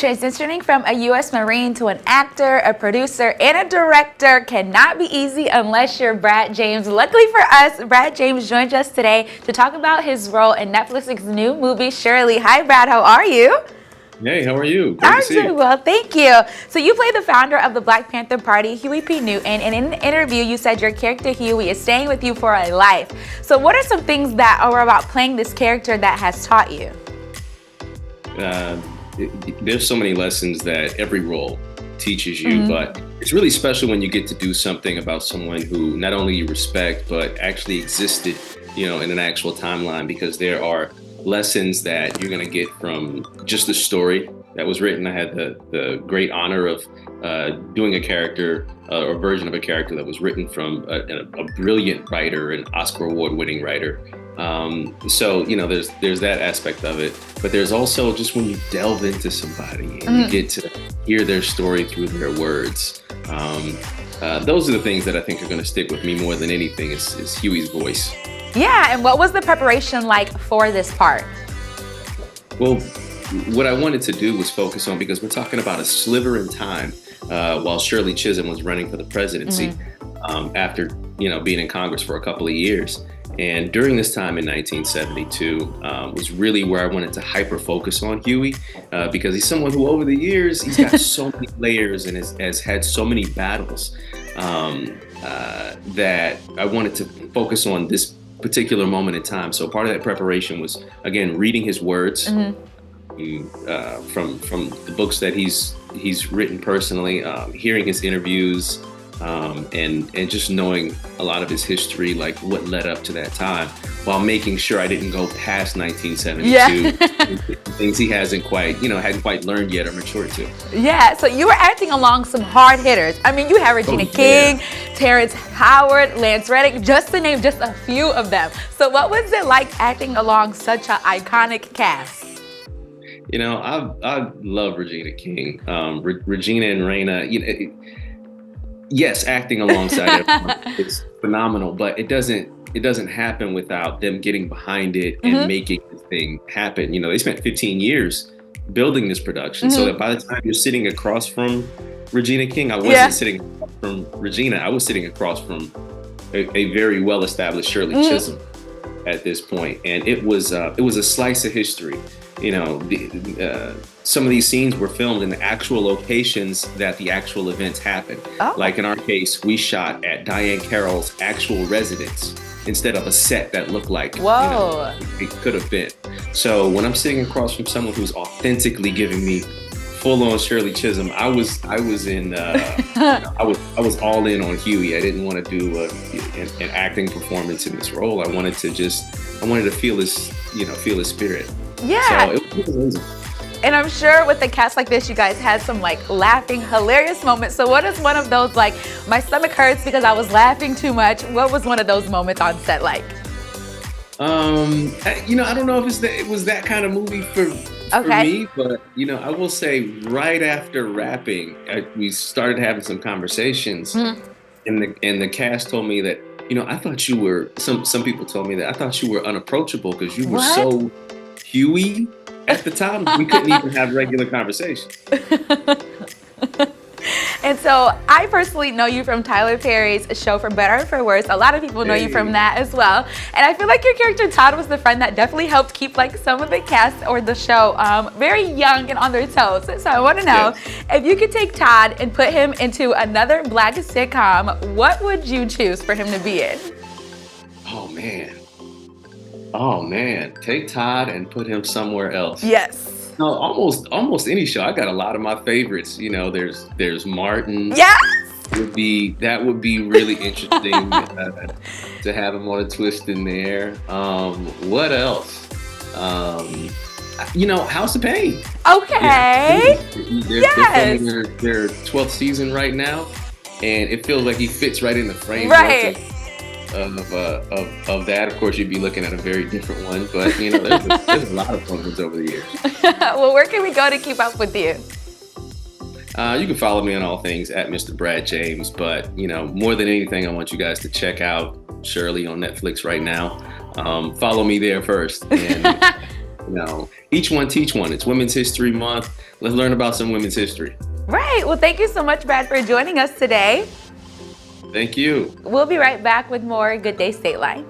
Transitioning from a U.S. Marine to an actor, a producer, and a director cannot be easy unless you're Brad James. Luckily for us, Brad James joined us today to talk about his role in Netflix's new movie, Shirley. Hi, Brad. How are you? Hey, how are you? Great I'm to see you. doing well, thank you. So you play the founder of the Black Panther Party, Huey P. and in an interview you said your character Huey is staying with you for a life. So what are some things that are about playing this character that has taught you? There's so many lessons that every role teaches you, but it's really special when you get to do something about someone who not only you respect, but actually existed, in an actual timeline, because there are lessons that you're going to get from just the story that was written. I had the great honor of doing a character or version of a character that was written from a brilliant writer, an Oscar award-winning writer. So there's that aspect of it, but there's also just when you delve into somebody and you get to hear their story through their words. Those are the things that I think are going to stick with me more than anything is Huey's voice. Yeah, and what was the preparation like for this part? Well, what I wanted to do was focus on, because we're talking about a sliver in time while Shirley Chisholm was running for the presidency after being in Congress for a couple of years. And during this time in 1972 was really where I wanted to hyper focus on Huey because he's someone who over the years, he's got so many layers and has had so many battles that I wanted to focus on this particular moment in time. So part of that preparation was, again, reading his words from the books that he's written personally, hearing his interviews, and just knowing a lot of his history, like what led up to that time, while making sure I didn't go past 1972, things he hadn't quite learned yet or matured to. Yeah, so you were acting along some hard hitters. I mean, you have Regina King, Terrence Howard, Lance Reddick, just to name just a few of them. So what was it like acting along such an iconic cast? I love Regina King, Regina and Raina. Yes, acting alongside everyone, it's phenomenal, but it doesn't happen without them getting behind it and making the thing happen. They spent 15 years building this production, so that by the time you're sitting across from Regina King, I wasn't sitting across from Regina. I was sitting across from a very well-established Shirley Chisholm at this point, and it was a slice of history. Some of these scenes were filmed in the actual locations that the actual events happened. Like in our case, we shot at Diane Carroll's actual residence instead of a set that looked like it could have been. So when I'm sitting across from someone who's authentically giving me full-on Shirley Chisholm, I was all in on Huey. I didn't want to do an acting performance in this role. I wanted to feel his spirit. Yeah. So it was amazing. And I'm sure with a cast like this, you guys had some laughing, hilarious moments. So what is one of those, my stomach hurts because I was laughing too much? What was one of those moments on set like? I don't know if it was that kind of movie for me, but I will say right after wrapping, we started having some conversations, and the cast told me that I thought you were. Some people told me that I thought you were unapproachable because you were so Huey at the time. We couldn't even have regular conversations. And so I personally know you from Tyler Perry's show For Better or For Worse. A lot of people know you from that as well. And I feel like your character Todd was the friend that definitely helped keep some of the cast or the show very young and on their toes. So I want to know, if you could take Todd and put him into another Black sitcom, what would you choose for him to be in? Oh man, take Todd and put him somewhere else. Yes. No, almost any show. I got a lot of my favorites. There's Martin. Yes. That would be really interesting to have him on a twist in there. What else? House of Pain. Okay. They're filming their 12th season right now, and it feels like he fits right in the frame. Right. Of that. Of course, you'd be looking at a very different one, but there's a lot of fun ones over the years. Well, where can we go to keep up with you? You can follow me on all things at Mr. Brad James, but more than anything, I want you guys to check out Shirley on Netflix right now. Follow me there first, and each one teach one. It's Women's History Month. Let's learn about some women's history. Right. Well, thank you so much, Brad, for joining us today. Thank you. We'll be right back with more Good Day Stateline.